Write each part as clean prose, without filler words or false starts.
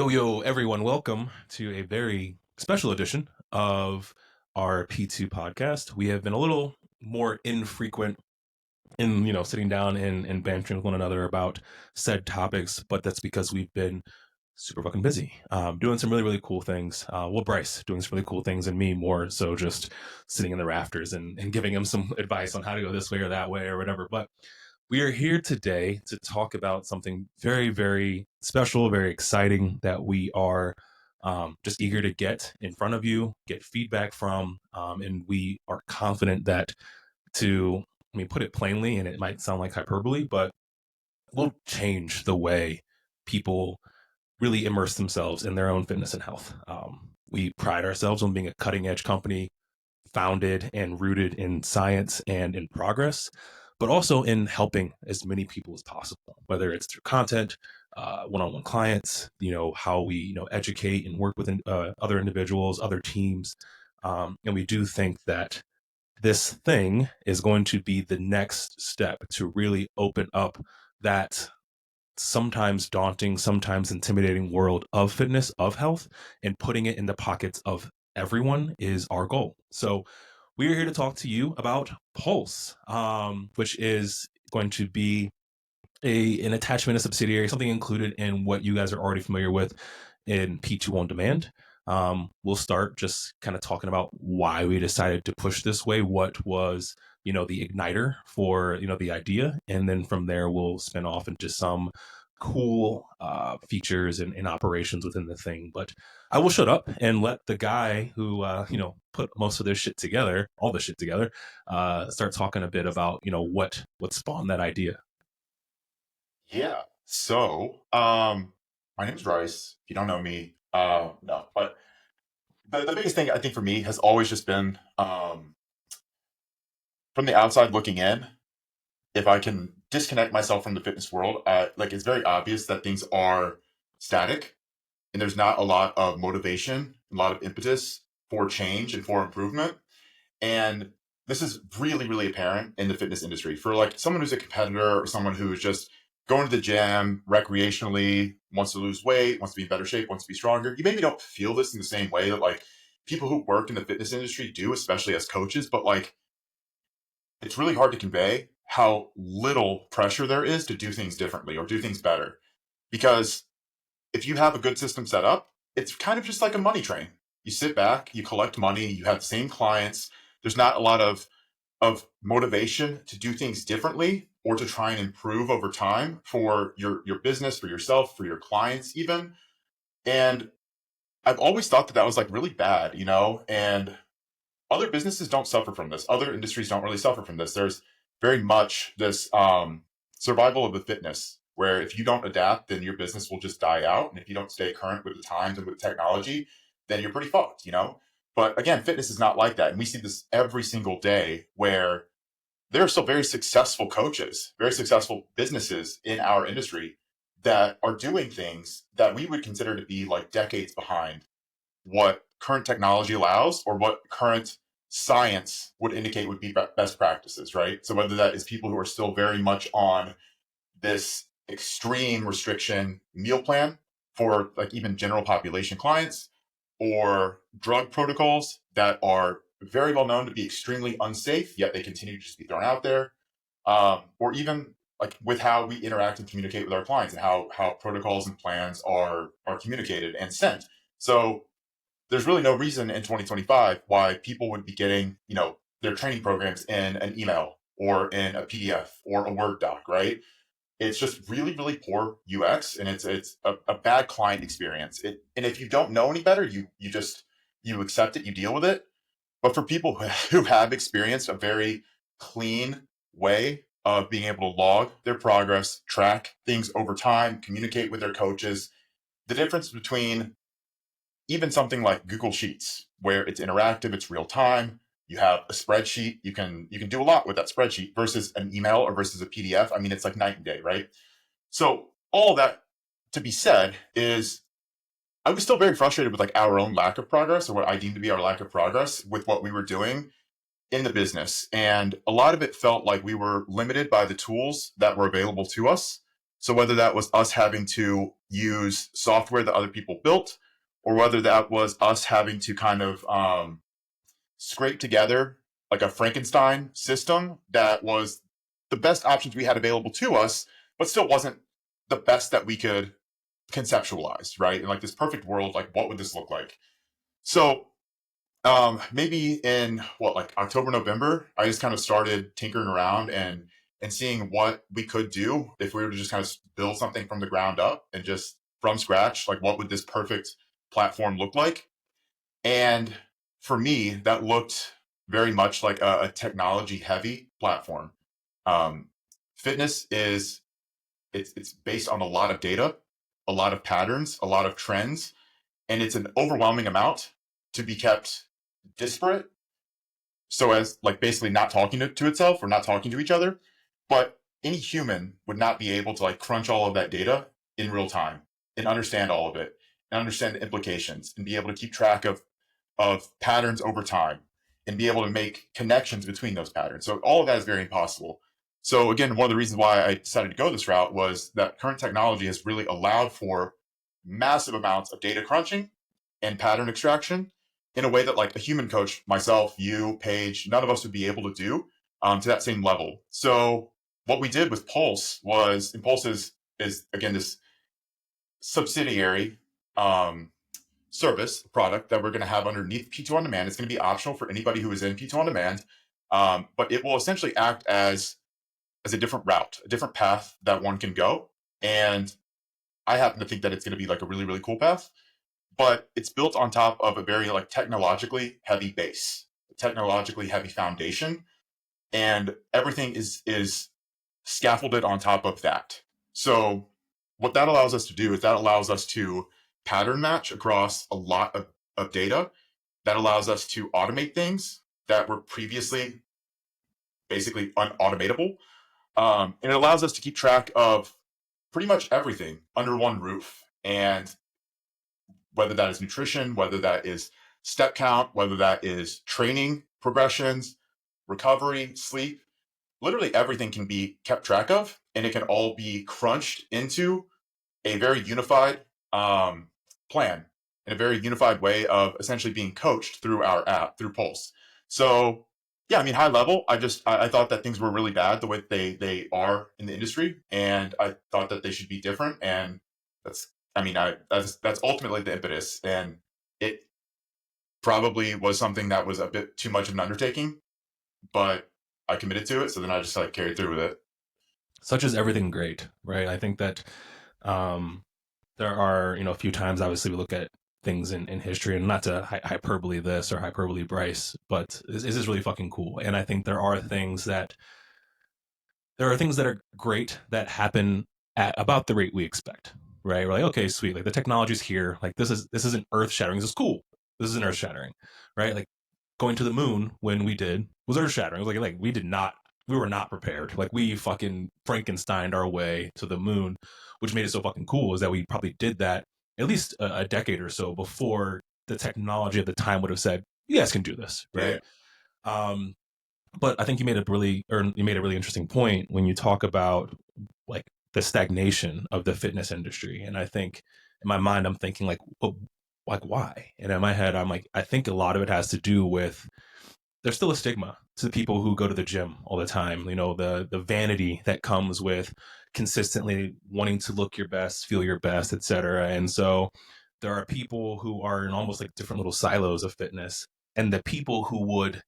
Yo, everyone, welcome to a very special edition of our P2 podcast. We have been a little more infrequent in, sitting down and bantering with one another about said topics, but that's because we've been super fucking busy, doing some really, really cool things. Bryce doing some really cool things, and me more so just sitting in the rafters and giving him some advice on how to go this way or that way or whatever. But we are here today to talk about something very, very special, very exciting that we are just eager to get in front of you, get feedback from, and we are confident that put it plainly, and it might sound like hyperbole, but will change the way people really immerse themselves in their own fitness and health. We pride ourselves on being a cutting edge company founded and rooted in science and in progress, but also in helping as many people as possible, whether it's through content, one-on-one clients, how we, educate and work with other individuals, other teams. And we do think that this thing is going to be the next step to really open up that sometimes daunting, sometimes intimidating world of fitness, of health, and putting it in the pockets of everyone is our goal. So we are here to talk to you about Pulse, which is going to be an attachment, a subsidiary, something included in what you guys are already familiar with in P2 OnDemand. We'll start just kind of talking about why we decided to push this way, what was the igniter for the idea, and then from there we'll spin off into some cool features and operations within the thing. But I will shut up and let the guy who put most of this shit together, all this shit together, start talking a bit about what spawned that idea. Yeah. My name is Bryce. If you don't know me, no. But the biggest thing I think for me has always just been from the outside looking in. If I can disconnect myself from the fitness world, it's very obvious that things are static, and there's not a lot of motivation, a lot of impetus for change and for improvement. And this is really, really apparent in the fitness industry for like someone who's a competitor or someone who's just going to the gym recreationally, wants to lose weight, wants to be in better shape, wants to be stronger. You maybe don't feel this in the same way that like people who work in the fitness industry do, especially as coaches, but like it's really hard to convey how little pressure there is to do things differently or do things better. Because if you have a good system set up, it's kind of just like a money train. You sit back, you collect money, you have the same clients. There's not a lot of motivation to do things differently or to try and improve over time for your business, for yourself, for your clients even. And I've always thought that was like really bad, and other businesses don't suffer from this. Other industries don't really suffer from this. There's very much this survival of the fitness, where if you don't adapt, then your business will just die out. And if you don't stay current with the times and with technology, then you're pretty fucked. But again, fitness is not like that. And we see this every single day where there are still very successful coaches, very successful businesses in our industry that are doing things that we would consider to be like decades behind what current technology allows or what current science would indicate would be best practices, right? So whether that is people who are still very much on this extreme restriction meal plan for like even general population clients, or drug protocols that are very well known to be extremely unsafe, yet they continue to just be thrown out there, or even like with how we interact and communicate with our clients and how protocols and plans are communicated and sent. So there's really no reason in 2025 why people would be getting their training programs in an email or in a PDF or a Word doc, right? It's just really, really poor UX, and it's a bad client experience. And if you don't know any better, you accept it, you deal with it. But for people who have experienced a very clean way of being able to log their progress, track things over time, communicate with their coaches, the difference between even something like Google Sheets, where it's interactive, it's real time, you have a spreadsheet, you can do a lot with that spreadsheet versus an email or versus a PDF. I mean, it's like night and day, right? So all that to be said is I was still very frustrated with like our own lack of progress, or what I deemed to be our lack of progress with what we were doing in the business. And a lot of it felt like we were limited by the tools that were available to us. So whether that was us having to use software that other people built, or whether that was us having to kind of scrape together like a Frankenstein system that was the best options we had available to us, but still wasn't the best that we could conceptualize, right? In like this perfect world, like what would this look like? So maybe in what, like October, November, I just kind of started tinkering around and seeing what we could do if we were to just kind of build something from the ground up and just from scratch, like what would this perfect platform look like? And for me, that looked very much like a technology heavy platform. Um, Fitness is it's based on a lot of data, a lot of patterns, a lot of trends, and it's an overwhelming amount to be kept disparate, so as like basically not talking to itself or not talking to each other. But any human would not be able to like crunch all of that data in real time and understand all of it and understand the implications and be able to keep track of patterns over time and be able to make connections between those patterns. So all of that is very impossible. So again, one of the reasons why I decided to go this route was that current technology has really allowed for massive amounts of data crunching and pattern extraction in a way that like a human coach, myself, you, Paige, none of us would be able to do to that same level. So what we did with Pulse was, and Pulse is again this subsidiary service product that we're going to have underneath P2 OnDemand. It's going to be optional for anybody who is in P2 OnDemand, but it will essentially act as a different route, a different path that one can go. And I happen to think that it's going to be like a really, really cool path, but it's built on top of a very like technologically heavy base, a technologically heavy foundation, and everything is scaffolded on top of that. So what that allows us to do is that allows us to pattern match across a lot of data. That allows us to automate things that were previously basically unautomatable. And it allows us to keep track of pretty much everything under one roof. And whether that is nutrition, whether that is step count, whether that is training progressions, recovery, sleep, literally everything can be kept track of, and it can all be crunched into a very unified plan and a very unified way of essentially being coached through our app, through Pulse. So yeah, I mean, high level, I thought that things were really bad the way they are in the industry, and I thought that they should be different. And that's, I mean, that's ultimately the impetus, and it probably was something that was a bit too much of an undertaking, but I committed to it, so then I just like carried through with it. Such is everything great, right? I think that um, there are, a few times, obviously, we look at things in history, and not to hyperbole this or hyperbole Bryce, but this is really fucking cool. And I think there are things that are great that happen at about the rate we expect, right? We're like, okay, sweet, like the technology's here, like this isn't earth shattering. This is cool. This isn't earth shattering, right? Like going to the moon when we did was earth shattering. It was like we were not prepared. Like we fucking Frankensteined our way to the moon, which made it so fucking cool is that we probably did that at least a decade or so before the technology at the time would have said, you guys can do this, Yeah, right? Um, but I think you made a really interesting point when you talk about like the stagnation of the fitness industry. And I think in my mind, I'm thinking like, well, like why? And in my head, I'm like, I think a lot of it has to do with there's still a stigma to the people who go to the gym all the time. The vanity that comes with consistently wanting to look your best, feel your best, etc. And so there are people who are in almost like different little silos of fitness, and the people who would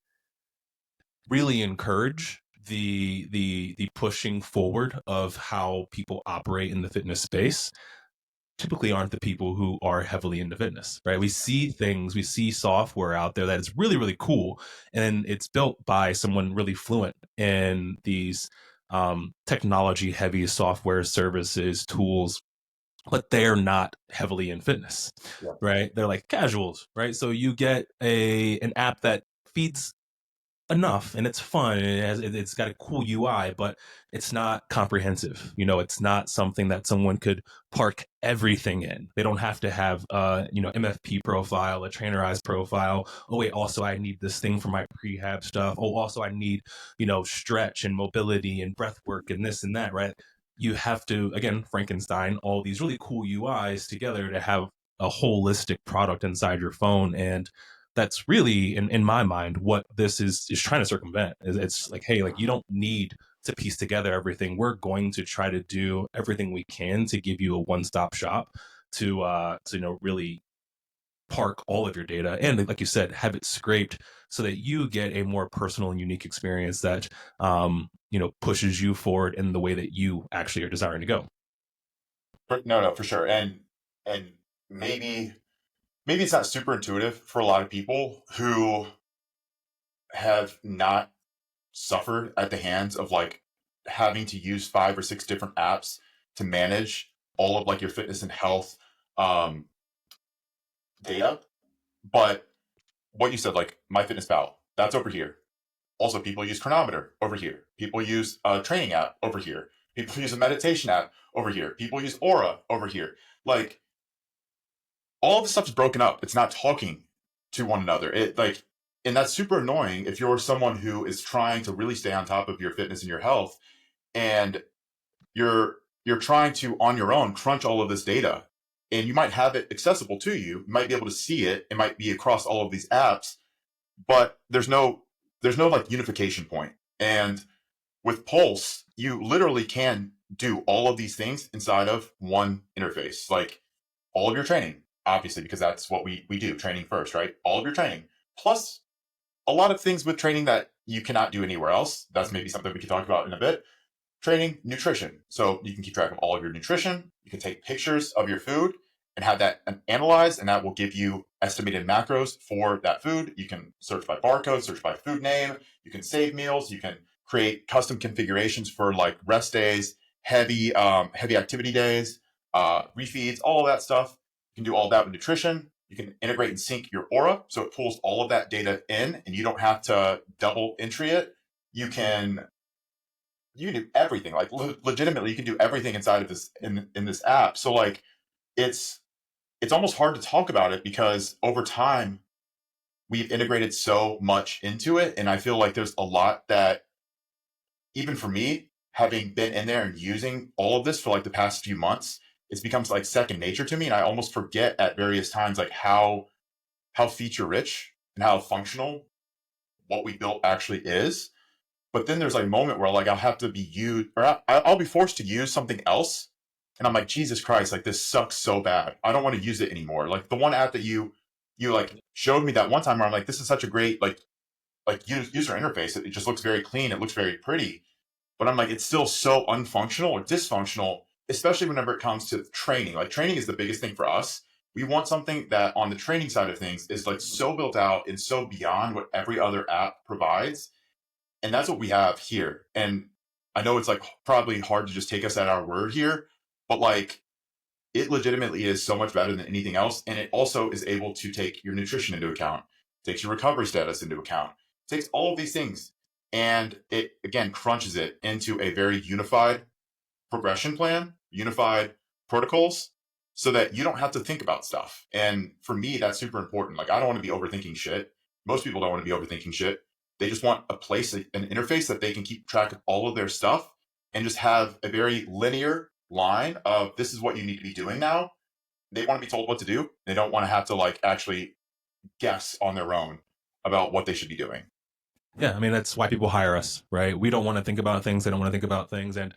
really encourage the pushing forward of how people operate in the fitness space typically aren't the people who are heavily into fitness, right? We see software out there that is really, really cool. And it's built by someone really fluent in these technology heavy software services, tools, but they're not heavily in fitness, yeah, right? They're like casuals, right? So you get an app that feeds enough and it's fun and it's got a cool UI, but it's not comprehensive. It's not something that someone could park everything in. They don't have to have MFP profile, a trainerized profile. Oh wait, also I need this thing for my prehab stuff. Oh, also I need, stretch and mobility and breath work and this and that, right? you have to, again, Frankenstein all these really cool UIs together to have a holistic product inside your phone. And that's really, in my mind, what this is trying to circumvent. It's like, hey, like, you don't need to piece together everything. We're going to try to do everything we can to give you a one-stop shop to really park all of your data and, like you said, have it scraped so that you get a more personal and unique experience that pushes you forward in the way that you actually are desiring to go. No, for sure. And maybe it's not super intuitive for a lot of people who have not suffered at the hands of like having to use 5 or 6 different apps to manage all of like your fitness and health um, data. But what you said, like MyFitnessPal, that's over here. Also, people use Chronometer over here. People use a training app over here. People use a meditation app over here. People use Aura over here. Like all of this stuff is broken up. It's not talking to one another. And that's super annoying if you're someone who is trying to really stay on top of your fitness and your health, and you're trying to on your own crunch all of this data, and you might have it accessible to you. You might be able to see it. It might be across all of these apps, but there's no like unification point. And with Pulse, you literally can do all of these things inside of one interface. Like all of your training, obviously, because that's what we do, training first, right? All of your training, plus a lot of things with training that you cannot do anywhere else. That's maybe something we can talk about in a bit. Training, nutrition. So you can keep track of all of your nutrition. You can take pictures of your food and have that analyzed, and that will give you estimated macros for that food. You can search by barcode, search by food name. You can save meals. You can create custom configurations for like rest days, heavy activity days, refeeds, all of that stuff. You can do all that with nutrition. You can integrate and sync your Aura, so it pulls all of that data in, and you don't have to double entry it. You can do everything. Like legitimately, you can do everything inside of this in this app. So like, it's almost hard to talk about it because over time we've integrated so much into it, and I feel like there's a lot that even for me, having been in there and using all of this for like the past few months, it's becomes like second nature to me, and I almost forget at various times like how feature rich and how functional what we built actually is. But then there's like a moment where like I'll have to be used, or I'll be forced to use something else, and I'm like, Jesus Christ, like this sucks so bad. I don't want to use it anymore. Like the one app that you like showed me that one time where I'm like, this is such a great like user interface. It just looks very clean. It looks very pretty. But I'm like, it's still so unfunctional or dysfunctional, especially whenever it comes to training. Like training is the biggest thing for us. We want something that on the training side of things is like so built out and so beyond what every other app provides, and that's what we have here. And I know it's like probably hard to just take us at our word here, but like it legitimately is so much better than anything else. And it also is able to take your nutrition into account, takes your recovery status into account, takes all of these things, and it again crunches it into a very unified progression plan, unified protocols, so that you don't have to think about stuff. And for me, that's super important. Like I don't want to be overthinking shit. Most people don't want to be overthinking shit. They just want a place, an interface that they can keep track of all of their stuff and just have a very linear line of this is what you need to be doing now. They want to be told what to do. They don't want to have to like actually guess on their own about what they should be doing. Yeah, I mean, that's why people hire us, right? We don't want to think about things. They don't want to think about things. And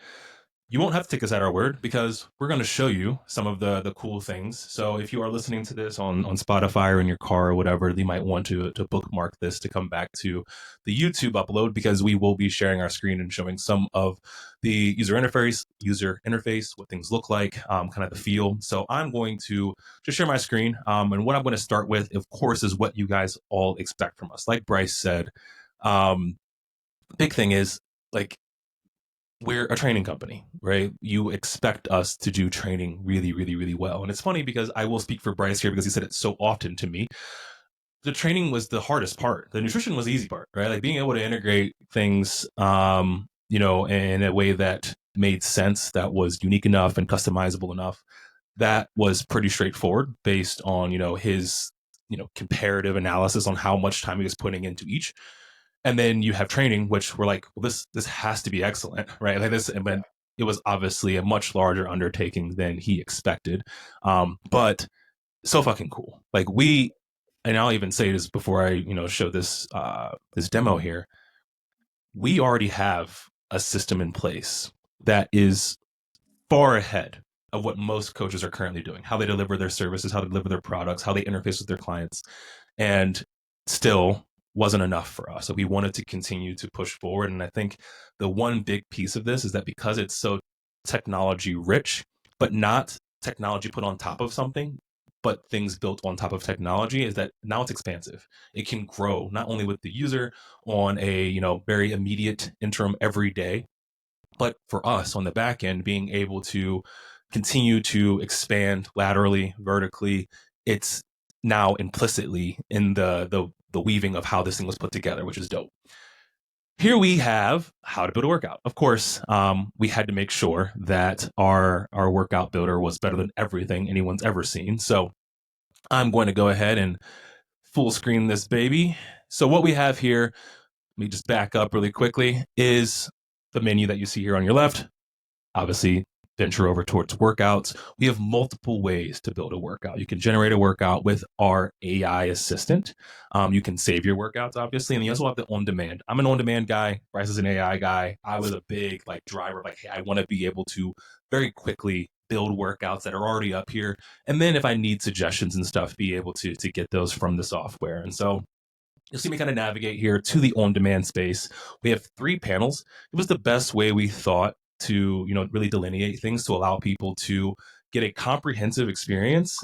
you won't have to take us at our word because we're going to show you some of the cool things. So if you are listening to this on Spotify or in your car or whatever, you might want to bookmark this to come back to the YouTube upload, because we will be sharing our screen and showing some of the user interface, what things look like, kind of the feel. So I'm going to just share my screen. And what I'm going to start with, of course, is what you guys all expect from us. Like Bryce said, um, big thing is like, we're a training company, right? You expect us to do training really, really, really well. And it's funny because I will speak for Bryce here because he said it so often to me. The training was the hardest part. The nutrition was the easy part, right? Like being able to integrate things, in a way that made sense, that was unique enough and customizable enough. That was pretty straightforward based on, his, comparative analysis on how much time he was putting into each. And then you have training, which we're like, well, this has to be excellent, right? Like this, and Yeah. it was obviously a much larger undertaking than he expected. But so fucking cool. Like and I'll even say this before I, show this demo here. We already have a system in place that is far ahead of what most coaches are currently doing, how they deliver their services, how they deliver their products, how they interface with their clients. And still wasn't enough for us. So we wanted to continue to push forward. And I think the one big piece of this is that because it's so technology rich, but not technology put on top of something, but things built on top of technology, is that now it's expansive. It can grow not only with the user on a, very immediate interim every day, but for us on the back end, being able to continue to expand laterally, vertically, it's now implicitly in the weaving of how this thing was put together, which is dope. Here we have how to build a workout. Of course, we had to make sure that our workout builder was better than everything anyone's ever seen. So I'm going to go ahead and full screen this baby. So what we have here, let me just back up really quickly, is the menu that you see here on your left. Obviously, venture over towards workouts. We have multiple ways to build a workout. You can generate a workout with our AI assistant. You can save your workouts, obviously, and you also have the on-demand. I'm an on-demand guy. Bryce is an AI guy. I was a big driver. Hey, I want to be able to very quickly build workouts that are already up here, and then if I need suggestions and stuff, be able to get those from the software. And so you'll see me kind of navigate here to the on-demand space. We have 3 panels. It was the best way we thought to, really delineate things to allow people to get a comprehensive experience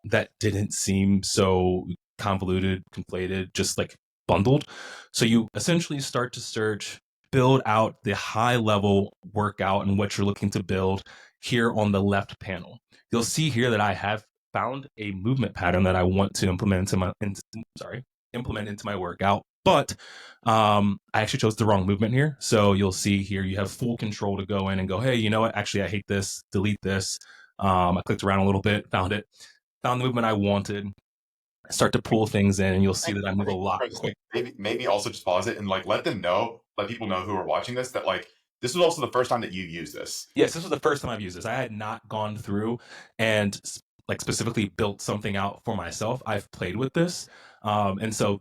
that didn't seem so convoluted, conflated, just bundled. So you essentially start to search, build out the high level workout and what you're looking to build here on the left panel. You'll see here that I have found a movement pattern that I want to implement into my workout, but I actually chose the wrong movement here. So you'll see here you have full control to go in and go, hey, you know what? Actually, I hate this. Delete this. I clicked around a little bit, found the movement I wanted. Start to pull things in, and you'll see that I move a lot quicker. Maybe also just pause it and let people know who are watching this that this was also the first time that you used this. Yes, this was the first time I've used this. I had not gone through and specifically built something out for myself. I've played with this. And so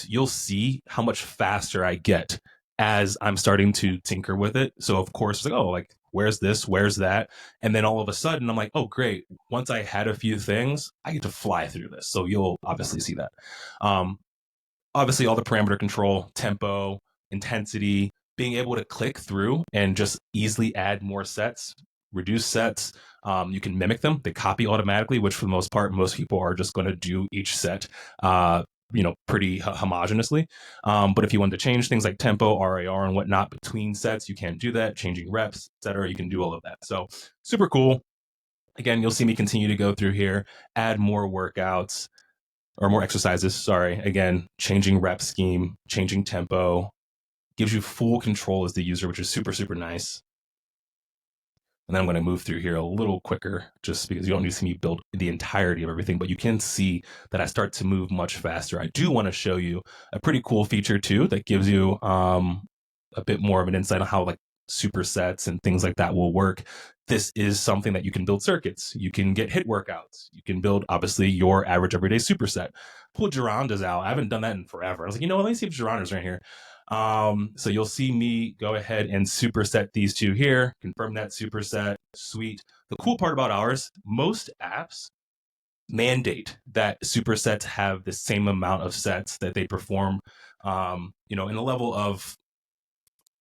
you'll see how much faster I get as I'm starting to tinker with it. So of course, where's this? Where's that? And then all of a sudden I'm like, oh, great. Once I had a few things, I get to fly through this. So you'll obviously see that. Obviously all the parameter control, tempo, intensity, being able to click through and just easily add more sets, reduce sets. You can mimic them. They copy automatically, which for the most part, most people are just going to do each set, pretty homogenously. But if you want to change things like tempo, RAR, and whatnot between sets, you can do that. Changing reps, etc. You can do all of that. So super cool. Again, you'll see me continue to go through here, add more workouts or more exercises. Sorry. Again, changing rep scheme, changing tempo, gives you full control as the user, which is super, super nice. And then I'm going to move through here a little quicker just because you don't need to see me build the entirety of everything, but you can see that I start to move much faster. I do want to show you a pretty cool feature too that gives you a bit more of an insight on how supersets and things like that will work. This is something that you can build circuits. You can get hit workouts. You can build, obviously, your average everyday superset. Pull Girondas out. I haven't done that in forever. I was like, let me see if Gironda's right here. So you'll see me go ahead and superset these 2 here, confirm that superset, sweet. The cool part about ours, most apps mandate that supersets have the same amount of sets that they perform, in a level of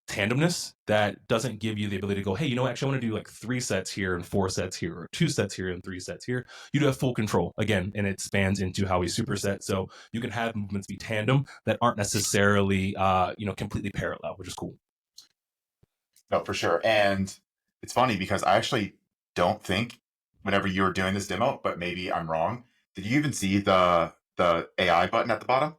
tandomness that doesn't give you the ability to go, hey, actually I want to do 3 sets here and 4 sets here, or 2 sets here and 3 sets here. You do have full control again, and it spans into how we superset. So you can have movements be tandem that aren't necessarily, completely parallel, which is cool. No, for sure. And it's funny because I actually don't think whenever you were doing this demo, but maybe I'm wrong. Did you even see the AI button at the bottom?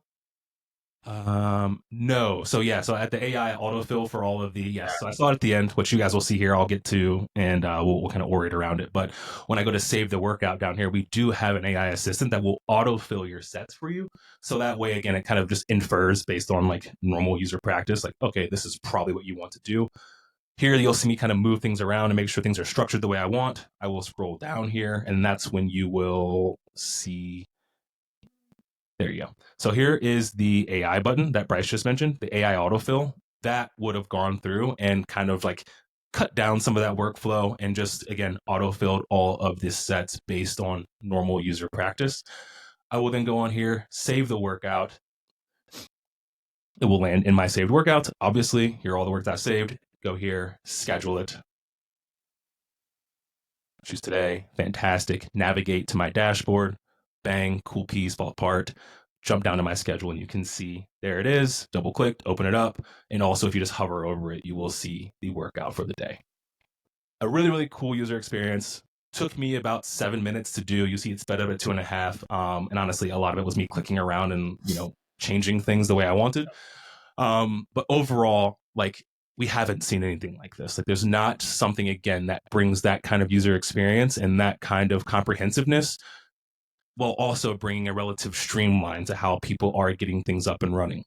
No. So at the AI autofill for all of so I saw it at the end, which you guys will see here. I'll get to, and we'll kind of orate around it. But when I go to save the workout down here, we do have an AI assistant that will autofill your sets for you. So that way, again, it kind of just infers based on normal user practice, okay, this is probably what you want to do. Here, you'll see me kind of move things around and make sure things are structured the way I want. I will scroll down here, and that's when you will see. There you go. So here is the AI button that Bryce just mentioned, the AI autofill. That would have gone through and kind of like cut down some of that workflow and just, again, autofilled all of these sets based on normal user practice. I will then go on here, save the workout. It will land in my saved workouts. Obviously, here are all the workouts I saved. Go here, schedule it. Choose today. Fantastic. Navigate to my dashboard. Bang, cool piece, fall apart. Jump down to my schedule and you can see there it is. Double click, open it up. And also, if you just hover over it, you will see the workout for the day. A really, really cool user experience. Took me about 7 minutes to do. You see it sped up at 2.5. And honestly, a lot of it was me clicking around and, changing things the way I wanted. But overall, like, we haven't seen anything like this. Like, there's not something, again, that brings that kind of user experience and that kind of comprehensiveness while also bringing a relative streamline to how people are getting things up and running.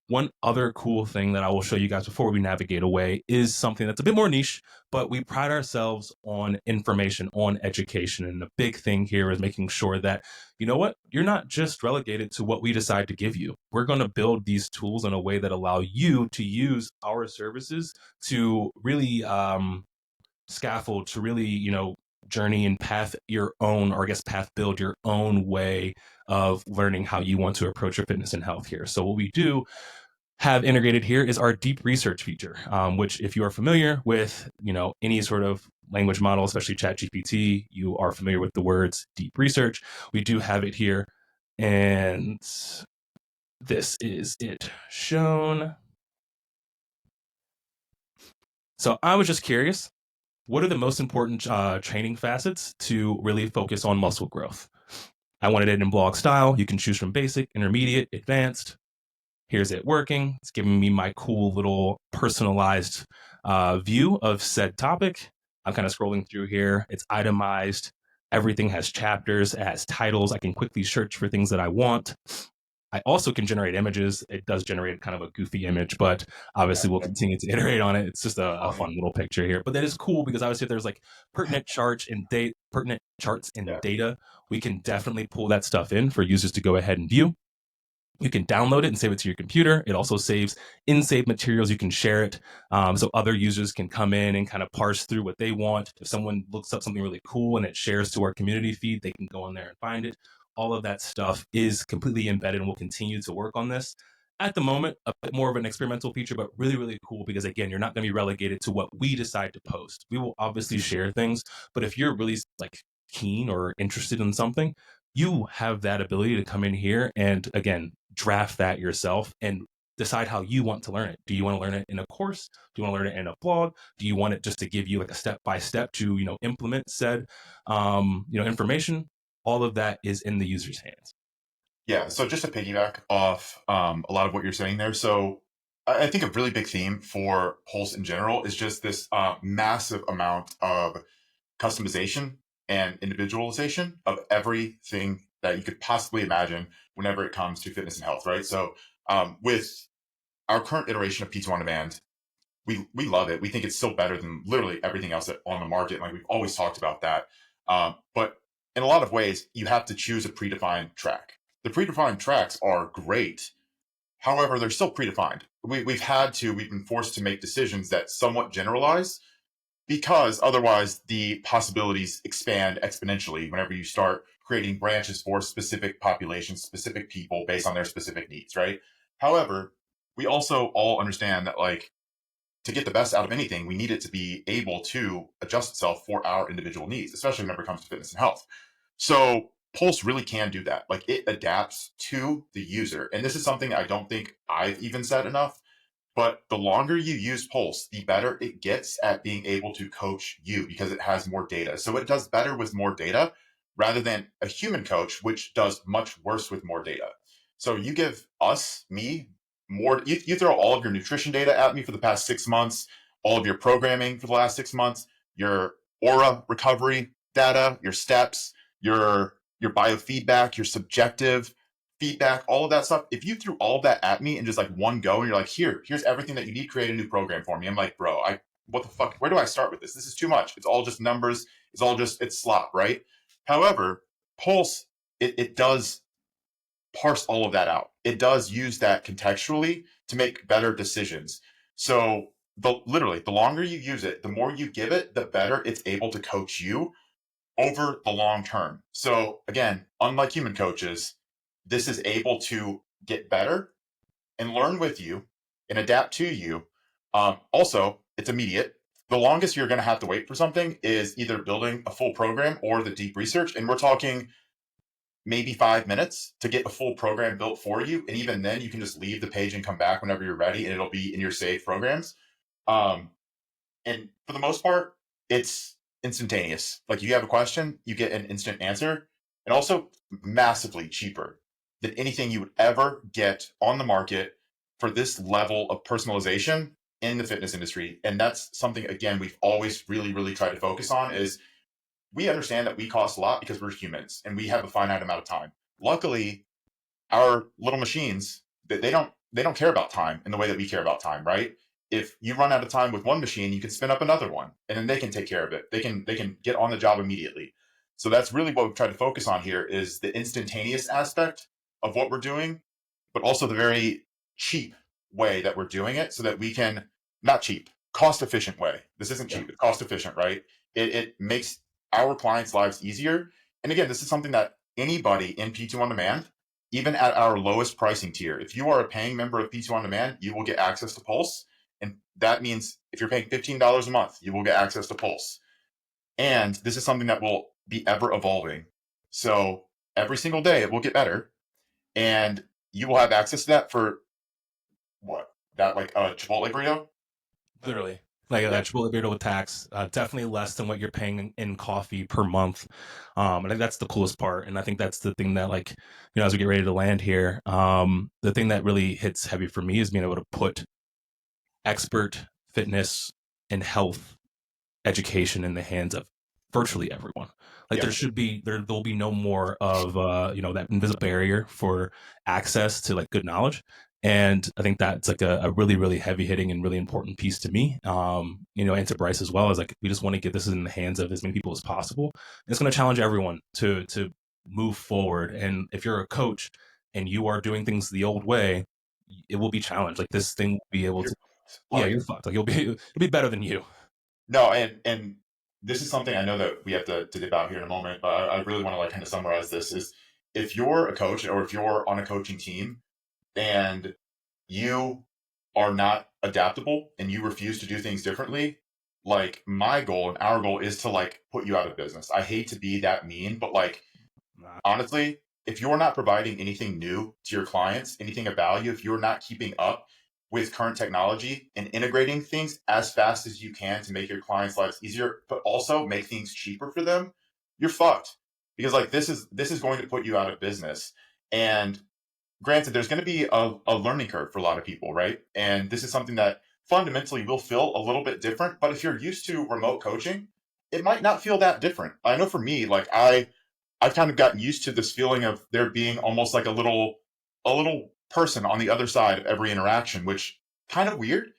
One other cool thing that I will show you guys before we navigate away is something that's a bit more niche, but we pride ourselves on information, on education. And the big thing here is making sure that, you know what, you're not just relegated to what we decide to give you. We're going to build these tools in a way that allow you to use our services to really scaffold, to really, journey and path your own, or I guess path build your own way of learning how you want to approach your fitness and health here. So what we do have integrated here is our deep research feature, which, if you are familiar with, any sort of language model, especially ChatGPT, you are familiar with the words deep research. We do have it here, and this is it shown. So I was just curious, what are the most important training facets to really focus on muscle growth? I wanted it in blog style. You can choose from basic, intermediate, advanced. Here's it working. It's giving me my cool little personalized view of said topic. I'm kind of scrolling through here. It's itemized. Everything has chapters, it has titles. I can quickly search for things that I want. I also can generate images. It does generate kind of a goofy image, but obviously we'll continue to iterate on it. It's just a fun little picture here. But that is cool because obviously if there's like pertinent charts and Yeah. data, we can definitely pull that stuff in for users to go ahead and view. You can download it and save it to your computer. It also saves in saved materials. You can share it so other users can come in and kind of parse through what they want. If someone looks up something really cool and it shares to our community feed, they can go in there and find it. All of that stuff is completely embedded, and we'll continue to work on this. At the moment, a bit more of an experimental feature, but really, really cool because, again, you're not going to be relegated to what we decide to post. We will obviously share things, but if you're really like keen or interested in something, you have that ability to come in here and, again, draft that yourself and decide how you want to learn it. Do you want to learn it in a course? Do you want to learn it in a blog? Do you want it just to give you like a step by step to, implement said, information? All of that is in the user's hands. Yeah. So just to piggyback off a lot of what you're saying there. So I think a really big theme for Pulse in general is just this massive amount of customization and individualization of everything that you could possibly imagine whenever it comes to fitness and health, right? So with our current iteration of P2 OnDemand, we love it. We think it's still better than literally everything else on the market. Like we've always talked about that. But in a lot of ways, you have to choose a predefined track. The predefined tracks are great. However, they're still predefined. We've been forced to make decisions that somewhat generalize because otherwise the possibilities expand exponentially whenever you start creating branches for specific populations, specific people based on their specific needs, right? However, we also all understand that like to get the best out of anything, we need it to be able to adjust itself for our individual needs, especially whenever it comes to fitness and health. So Pulse really can do that. Like it adapts to the user. And this is something I don't think I've even said enough. But the longer you use Pulse, the better it gets at being able to coach you because it has more data. So it does better with more data rather than a human coach, which does much worse with more data. So you give me, more, you throw all of your nutrition data at me for the past 6 months, all of your programming for the last 6 months, your aura recovery data, your steps, your biofeedback, your subjective feedback, all of that stuff. If you threw all of that at me in just like one go and you're like, here's everything that you need, create a new program for me. I'm like, bro, what the fuck? Where do I start with this? This is too much. It's all just numbers. It's slop, right? However, Pulse, it does parse all of that out. It does use that contextually to make better decisions. So literally, the longer you use it, the more you give it, the better it's able to coach you over the long term. So again, unlike human coaches, this is able to get better and learn with you and adapt to you. Also, it's immediate. The longest you're going to have to wait for something is either building a full program or the deep research. And we're talking maybe 5 minutes to get a full program built for you. And even then, you can just leave the page and come back whenever you're ready, and it'll be in your saved programs. Um, and for the most part, it's instantaneous. Like you have a question, you get an instant answer, and also massively cheaper than anything you would ever get on the market for this level of personalization in the fitness industry. And that's something, again, we've always really, really tried to focus on is we understand that we cost a lot because we're humans and we have a finite amount of time. Luckily, our little machines, they don't care about time in the way that we care about time, right? If you run out of time with one machine, you can spin up another one, and then they can take care of it. They can get on the job immediately. So that's really what we've tried to focus on here is the instantaneous aspect of what we're doing, but also the very cheap way that we're doing it, so that we can not cheap, cost efficient way. This isn't cheap; it's cost efficient, right? It makes our clients' lives easier. And again, this is something that anybody in P2 on Demand, even at our lowest pricing tier, if you are a paying member of P2 on Demand, you will get access to Pulse. And that means if you're paying $15 a month, you will get access to Pulse. And this is something that will be ever evolving. So every single day it will get better. And you will have access to that for what? That like a Chipotle burrito? Literally. Like Yeah. that Chipotle burrito with tax, definitely less than what you're paying in coffee per month. I think that's the coolest part, and I think that's the thing that, like, as we get ready to land here, the thing that really hits heavy for me is being able to put expert fitness and health education in the hands of virtually everyone. Like Yeah. there'll be no more of that invisible barrier for access to like good knowledge. And I think that's like a really, really heavy hitting and really important piece to me. And to Bryce as well, is like we just want to get this in the hands of as many people as possible. And it's going to challenge everyone to move forward. And if you're a coach and you are doing things the old way, it will be challenged. Like this thing will be able You're to, yeah, like you're fucked. Like it'll be better than you. no, and this is something I know that we have to dip out here in a moment, but I really want to like kind of summarize this is if you're a coach or if you're on a coaching team and you are not adaptable and you refuse to do things differently, like my goal and our goal is to like put you out of business. I hate to be that mean, but like honestly, if you're not providing anything new to your clients, anything of value, if you're not keeping up with current technology and integrating things as fast as you can to make your clients' lives easier, but also make things cheaper for them, you're fucked. Because like this is going to put you out of business. And granted, there's going to be a learning curve for a lot of people, right? And this is something that fundamentally will feel a little bit different. But if you're used to remote coaching, it might not feel that different. I know for me, like I've kind of gotten used to this feeling of there being almost like a little person on the other side of every interaction, which kind of weird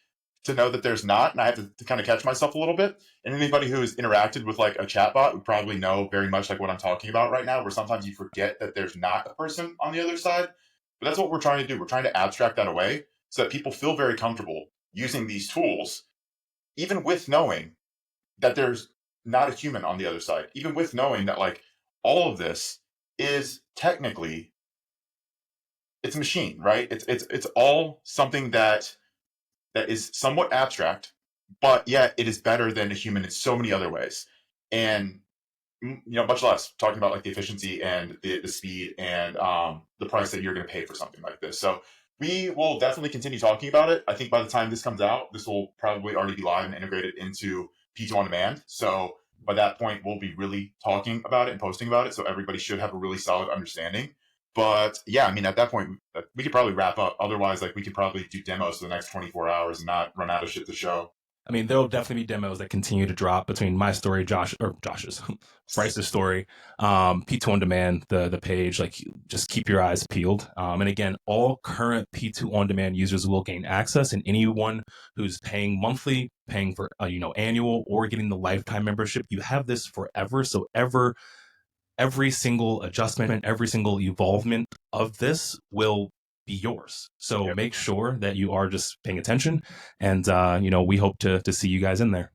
to know that there's not. And I have to kind of catch myself a little bit. And anybody who has interacted with like a chatbot would probably know very much like what I'm talking about right now, where sometimes you forget that there's not a person on the other side. But that's what we're trying to do. We're trying to abstract that away so that people feel very comfortable using these tools, even with knowing that there's not a human on the other side, even with knowing that like all of this is technically it's a machine, right? It's all something that is somewhat abstract, but yet it is better than a human in so many other ways. And much less talking about like the efficiency and the speed and the price that you're going to pay for something like this. So we will definitely continue talking about it. I think by the time this comes out, this will probably already be live and integrated into P2 on Demand. So by that point, we'll be really talking about it and posting about it. So everybody should have a really solid understanding. But yeah, I mean, at that point, we could probably wrap up. Otherwise, like we could probably do demos for the next 24 hours and not run out of shit to show. I mean, there'll definitely be demos that continue to drop between my story, Josh's, Bryce's story, P2 OnDemand, the page. Like, just keep your eyes peeled. And again, all current P2 OnDemand users will gain access, and anyone who's paying monthly, paying for annual, or getting the lifetime membership, you have this forever. So every single adjustment, every single evolvement of this will be yours. So Yep. make sure that you are just paying attention, and we hope to see you guys in there.